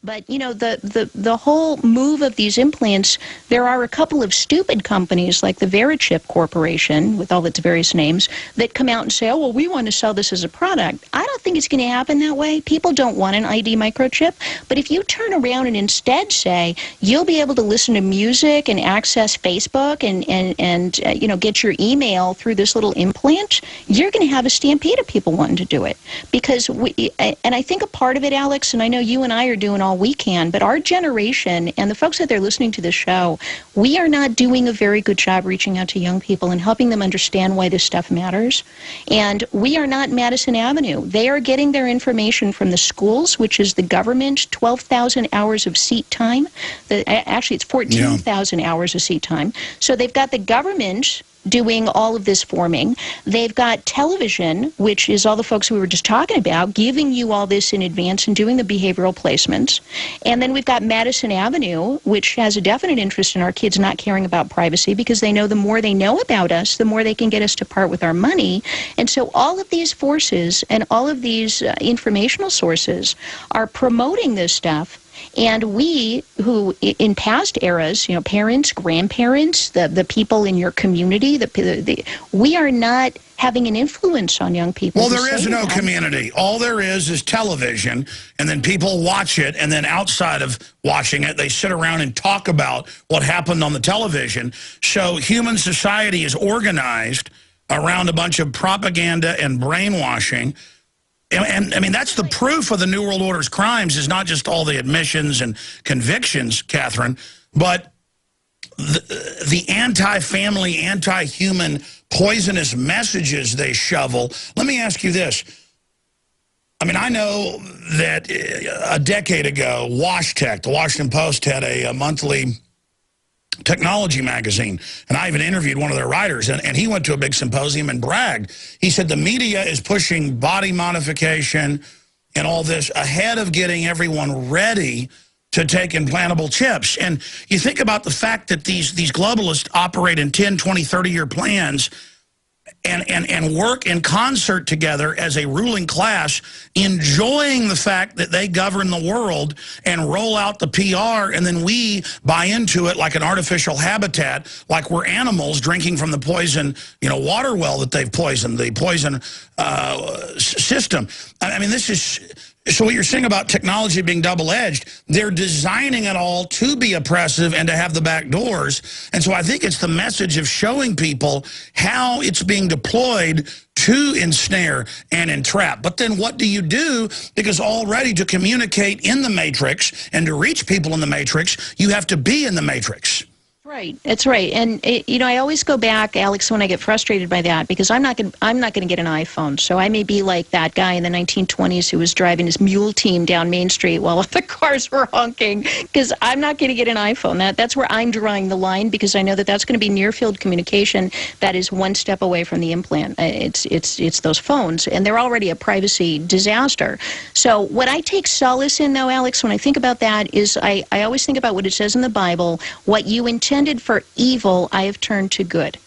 But, you know, the whole move of these implants, there are a couple of stupid companies like the Verichip Corporation, with all its various names, that come out and say, oh, well, we want to sell this as a product. I don't think it's going to happen that way. People don't want an ID microchip. But if you turn around and instead say, you'll be able to listen to music and access Facebook and you know, get your email through this little implant, you're going to have a stampede of people wanting to do it. Because and I think a part of it, Alex, and I know you and I are doing all we can, but our generation and the folks out there listening to this show, we are not doing a very good job reaching out to young people and helping them understand why this stuff matters. And we are not Madison Avenue. They are getting their information from the schools, which is the government, 12,000 hours of seat time. Actually, it's 14,000 hours of seat time. So they've got the government doing all of this forming. They've got television, which is all the folks we were just talking about, giving you all this in advance and doing the behavioral placements. And then we've got Madison Avenue, which has a definite interest in our kids not caring about privacy, because they know the more they know about us, the more they can get us to part with our money. And so all of these forces and all of these informational sources are promoting this stuff. And we, who in past eras, you know, parents, grandparents, the people in your community, we are not having an influence on young people. Well, there is no community. All there is television, and then people watch it, and then outside of watching it, they sit around and talk about what happened on the television. So human society is organized around a bunch of propaganda and brainwashing. And I mean, that's the proof of the New World Order's crimes, is not just all the admissions and convictions, Catherine, but the anti-family, anti-human, poisonous messages they shovel. Let me ask you this. I mean, I know that a decade ago, WashTech, the Washington Post, had a monthly technology magazine, and I even interviewed one of their writers, and he went to a big symposium and bragged. He said the media is pushing body modification and all this ahead of getting everyone ready to take implantable chips. And you think about the fact that these globalists operate in 10, 20, 30-year plans and work in concert together as a ruling class, enjoying the fact that they govern the world and roll out the PR, and then we buy into it like an artificial habitat, like we're animals drinking from the poison, you know, water well that they've poisoned, the poison system. I mean, this is... So what you're saying about technology being double-edged, they're designing it all to be oppressive and to have the back doors. And so I think it's the message of showing people how it's being deployed to ensnare and entrap. But then what do you do? Because already to communicate in the matrix and to reach people in the matrix, you have to be in the matrix. Right, that's right. And you know, I always go back, Alex, when I get frustrated by that, because I'm not going to get an iPhone. So I may be like that guy in the 1920s who was driving his mule team down Main Street while the cars were honking, because I'm not going to get an iPhone. That's where I'm drawing the line, because I know that that's going to be near-field communication that is one step away from the implant. It's those phones, and they're already a privacy disaster. So what I take solace in, though, Alex, when I think about that, is I always think about what it says in the Bible: what you intended for evil, I have turned to good.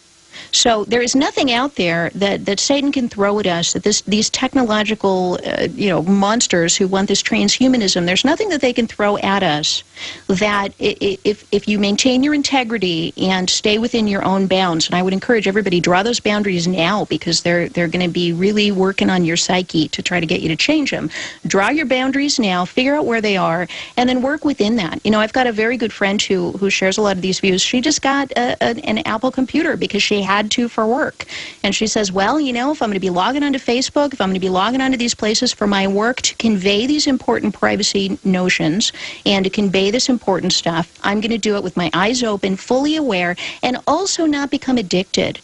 So there is nothing out there that Satan can throw at us, that these technological you know, monsters who want this transhumanism, there's nothing that they can throw at us that if you maintain your integrity and stay within your own bounds, and I would encourage everybody, draw those boundaries now, because they're going to be really working on your psyche to try to get you to change them. Draw your boundaries now, figure out where they are, and then work within that. You know, I've got a very good friend who shares a lot of these views. She just got an Apple computer because she had to for work. And she says, well, you know, if I'm going to be logging onto Facebook, if I'm going to be logging onto these places for my work to convey these important privacy notions and to convey this important stuff, I'm going to do it with my eyes open, fully aware, and also not become addicted.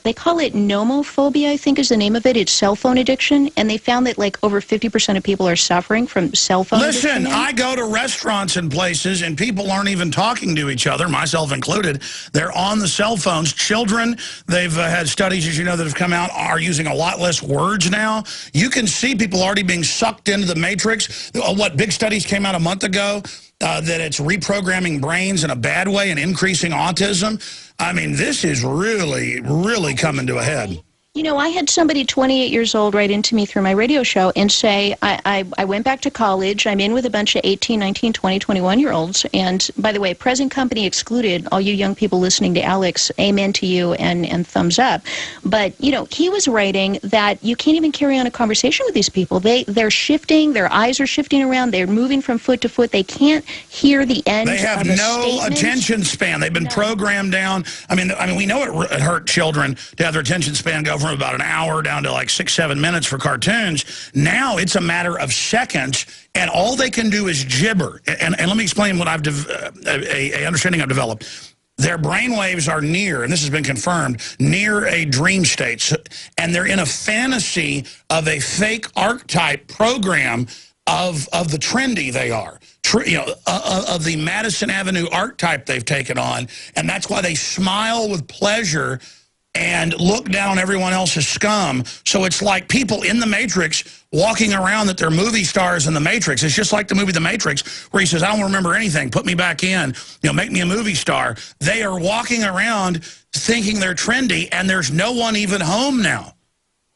They call it nomophobia, I think is the name of it. It's cell phone addiction, and they found that like over 50% of people are suffering from cell phone addiction. Listen, I go to restaurants and places, and people aren't even talking to each other, myself included. They're on the cell phones. Children, they've had studies, as you know, that have come out, are using a lot less words now. You can see people already being sucked into the matrix. What big studies came out a month ago? That it's reprogramming brains in a bad way and increasing autism. I mean, this is really, really coming to a head. You know, I had somebody 28 years old write into me through my radio show and say, I went back to college. I'm in with a bunch of 18, 19, 20, 21-year-olds. And by the way, present company excluded, all you young people listening to Alex, amen to you and thumbs up. But, you know, he was writing that you can't even carry on a conversation with these people. They're shifting. Their eyes are shifting around. They're moving from foot to foot. They can't hear the end of a statement. They have no attention span. They've been programmed down. I mean, we know it hurt children to have their attention span go from about an hour down to like 6, 7 minutes for cartoons. Now it's a matter of seconds, and all they can do is gibber. And let me explain what I've a understanding I've developed. Their brain waves are near, and this has been confirmed, near a dream state, and they're in a fantasy of a fake archetype program of the trendy they are. Of the Madison Avenue archetype they've taken on, and that's why they smile with pleasure and look down on everyone else's scum. So it's like people in the Matrix walking around that they're movie stars in the Matrix. It's just like the movie The Matrix, where he says, I don't remember anything, put me back in, make me a movie star. They are walking around thinking they're trendy, and there's no one even home now.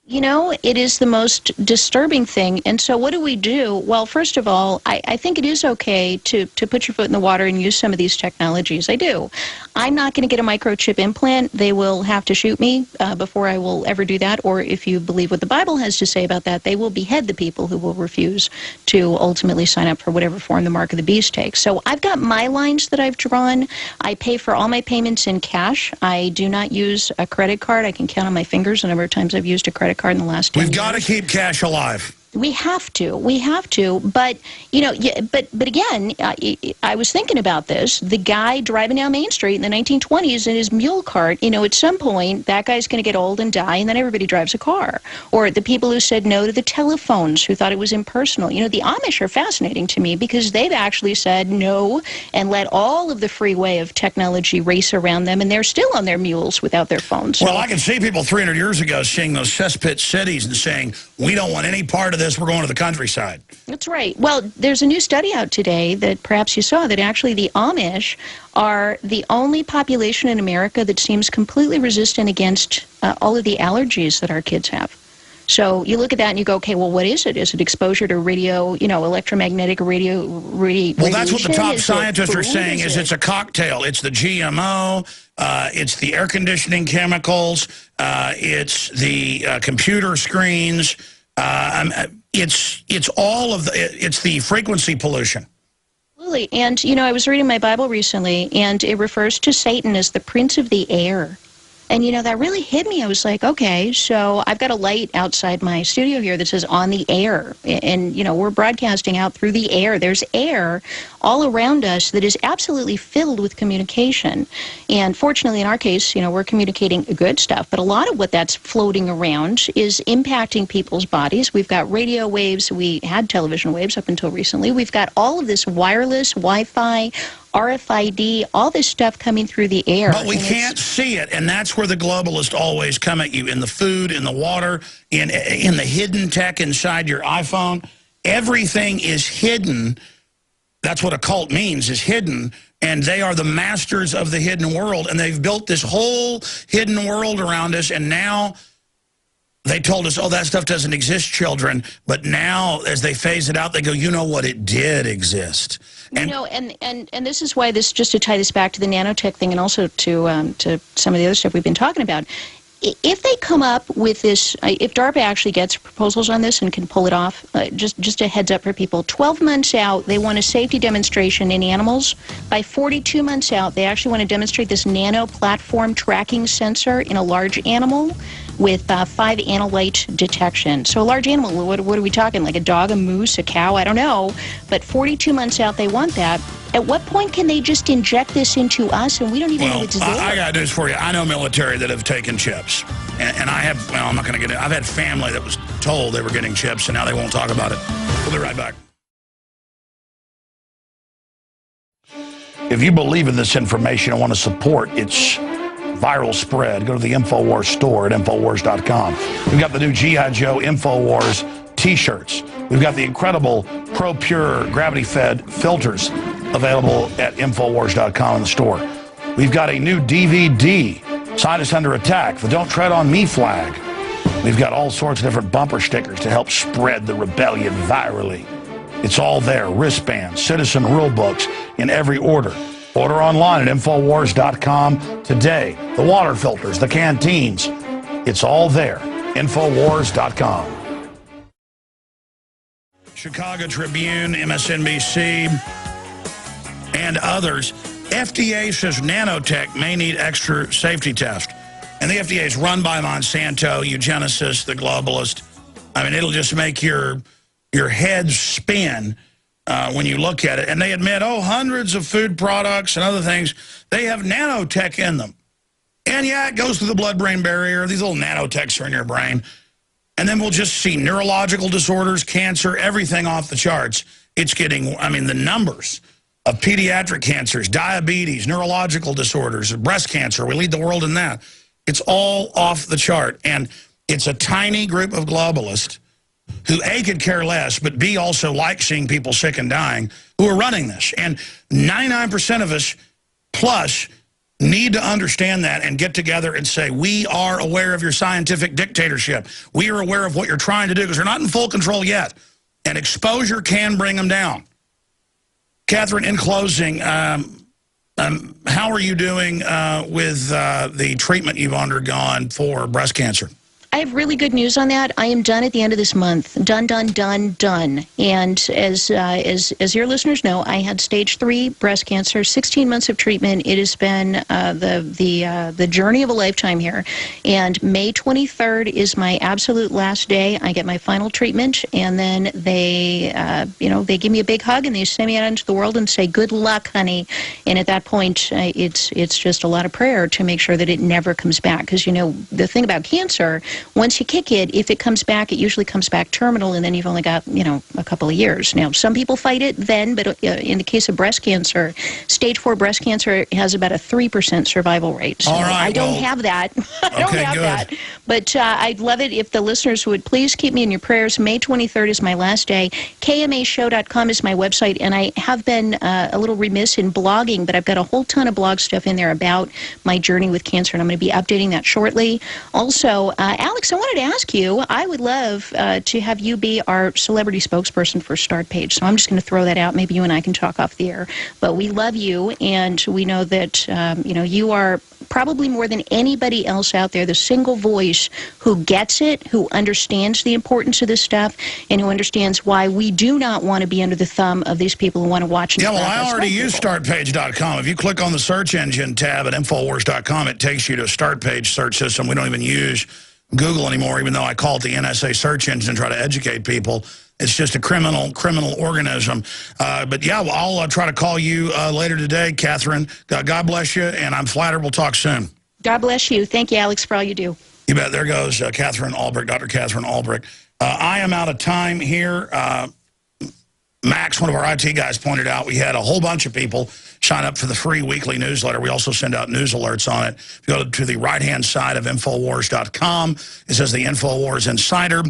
You know, it is the most disturbing thing. And so what do we do? Well, first of all, I think it is okay to put your foot in the water and use some of these technologies. I do. I'm not going to get a microchip implant. They will have to shoot me before I will ever do that. Or if you believe what the Bible has to say about that, they will behead the people who will refuse to ultimately sign up for whatever form the mark of the beast takes. So I've got my lines that I've drawn. I pay for all my payments in cash. I do not use a credit card. I can count on my fingers the number of times I've used a credit card in the last 10 years. We've got to keep cash alive. We have to. We have to. But, you know, but again, I was thinking about this. The guy driving down Main Street in the 1920s in his mule cart, you know, at some point, that guy's going to get old and die, and then everybody drives a car. Or the people who said no to the telephones, who thought it was impersonal. You know, the Amish are fascinating to me because they've actually said no and let all of the freeway of technology race around them, and they're still on their mules without their phones. So, well, I can see people 300 years ago seeing those cesspit cities and saying, we don't want any part of this, we're going to the countryside. That's right. Well, there's a new study out today that perhaps you saw that actually the Amish are the only population in America that seems completely resistant against all of the allergies that our kids have. So you look at that and you go, okay, well, what is it? Is it exposure to radio, you know, electromagnetic radiation? Well, that's what the top scientists are saying, is it's a cocktail. It's the GMO, it's the air conditioning chemicals, it's the computer screens, it's all of it's the frequency pollution. Absolutely. And, you know, I was reading my Bible recently, and it refers to Satan as the prince of the air. And, you know, that really hit me. I was like, okay, so I've got a light outside my studio here that says on the air. And, you know, we're broadcasting out through the air. There's air all around us that is absolutely filled with communication. And fortunately, in our case, you know, we're communicating good stuff. But a lot of what that's floating around is impacting people's bodies. We've got radio waves. We had television waves up until recently. We've got all of this wireless, Wi-Fi, RFID, all this stuff coming through the air. But we can't see it, and that's where the globalists always come at you, in the food, in the water, in the hidden tech inside your iPhone. Everything is hidden. That's what a cult means, is hidden, and they are the masters of the hidden world, and they've built this whole hidden world around us, and now they told us, oh, that stuff doesn't exist, children. But now, as they phase it out, they go, you know what, it did exist. And, you know, and this is why this, just to tie this back to the nanotech thing and also to some of the other stuff we've been talking about, if they come up with this, if DARPA actually gets proposals on this and can pull it off, just a heads up for people, 12 months out, they want a safety demonstration in animals. By 42 months out, they actually want to demonstrate this nano platform tracking sensor in a large animal with 5 analyte detection. So a large animal, what are we talking, like a dog, a moose, a cow? I don't know. But 42 months out, they want that. At what point can they just inject this into us and we don't even know it's there? I got news for you. I know military that have taken chips. And I have, well, I'm not going to get it. I've had family that was told they were getting chips, and now they won't talk about it. We'll be right back. If you believe in this information and want to support its viral spread, go to the InfoWars store at InfoWars.com. We've got the new G.I. Joe InfoWars t-shirts. We've got the incredible Pro Pure gravity-fed filters available at InfoWars.com in the store. We've got a new DVD, Scientists Under Attack, the Don't Tread on Me flag. We've got all sorts of different bumper stickers to help spread the rebellion virally. It's all there. Wristbands, citizen rule books in every order. Order online at Infowars.com today. The water filters, the canteens. It's all there. Infowars.com. Chicago Tribune, MSNBC, and others. FDA says nanotech may need extra safety test. And the FDA is run by Monsanto, eugenicists, the globalist. I mean, it'll just make your head spin when you look at it. And they admit, oh, hundreds of food products and other things, they have nanotech in them. And yeah, it goes through the blood-brain barrier. These little nanotechs are in your brain. And then we'll just see neurological disorders, cancer, everything off the charts. It's getting, I mean, the numbers of pediatric cancers, diabetes, neurological disorders, breast cancer, we lead the world in that. It's all off the chart. And it's a tiny group of globalists who A, could care less, but B, also like seeing people sick and dying, who are running this. And 99% of us plus need to understand that and get together and say, we are aware of your scientific dictatorship. We are aware of what you're trying to do, because they're not in full control yet. And exposure can bring them down. Catherine, in closing, how are you doing with the treatment you've undergone for breast cancer? I have really good news on that. I am done at the end of this month. Done, done, done, done. And as your listeners know, I had stage 3 breast cancer, 16 months of treatment. It has been the journey of a lifetime here. And May 23rd is my absolute last day. I get my final treatment, and then they give me a big hug and they send me out into the world and say, "Good luck, honey." And at that point, it's just a lot of prayer to make sure that it never comes back. Because the thing about cancer, once you kick it, if it comes back, it usually comes back terminal, and then you've only got, a couple of years. Now, some people fight it then, but in the case of breast cancer, stage 4 breast cancer has about a 3% survival rate. So all right, I don't have that. I don't have that. But I'd love it if the listeners would please keep me in your prayers. May 23rd is my last day. KMAshow.com is my website, and I have been a little remiss in blogging, but I've got a whole ton of blog stuff in there about my journey with cancer, and I'm going to be updating that shortly. Also, Alex, I wanted to ask you, I would love to have you be our celebrity spokesperson for Start Page. So I'm just going to throw that out. Maybe you and I can talk off the air. But we love you, and we know that, you are probably more than anybody else out there the single voice who gets it, who understands the importance of this stuff, and who understands why we do not want to be under the thumb of these people who want to watch. Yeah, well, I already use StartPage.com. If you click on the search engine tab at Infowars.com, it takes you to a Start Page search system. We don't even use Google anymore, even though I call it the NSA search engine and try to educate people. It's just a criminal organism. But yeah, well, I'll try to call you later today, Catherine. God bless you, and I'm flattered. We'll talk soon. God bless you. Thank you, Alex, for all you do. You bet. There goes Catherine Albrecht, Dr. Catherine Albrecht. I am out of time here. Max, one of our IT guys, pointed out we had a whole bunch of people sign up for the free weekly newsletter. We also send out news alerts on it. If you go to the right-hand side of Infowars.com, it says the Infowars Insider.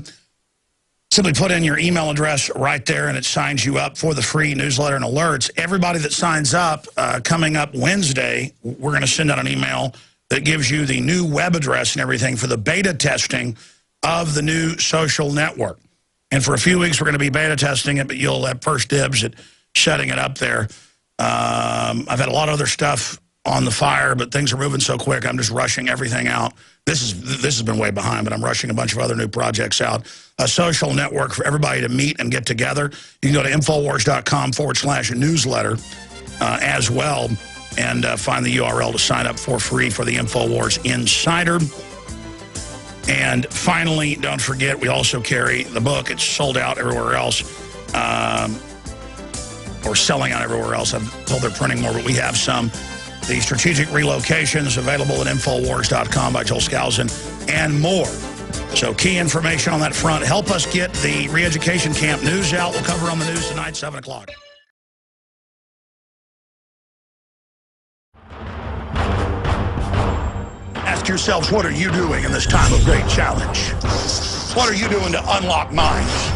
Simply put in your email address right there, and it signs you up for the free newsletter and alerts. Everybody that signs up, coming up Wednesday, we're going to send out an email that gives you the new web address and everything for the beta testing of the new social network. And for a few weeks, we're going to be beta testing it, but you'll have first dibs at setting it up there. I've had a lot of other stuff on the fire, but things are moving so quick, I'm just rushing everything out. This has been way behind, but I'm rushing a bunch of other new projects out. A social network for everybody to meet and get together. You can go to Infowars.com/newsletter as well, and find the URL to sign up for free for the Infowars Insider. And finally, don't forget, we also carry the book. It's sold out everywhere else, or selling out everywhere else. I'm told they're printing more, but we have some. The Strategic Relocations, available at Infowars.com by Joel Skousen, and more. So key information on that front. Help us get the re-education camp news out. We'll cover on the news tonight, 7 o'clock. Ask yourselves, what are you doing in this time of great challenge? What are you doing to unlock minds?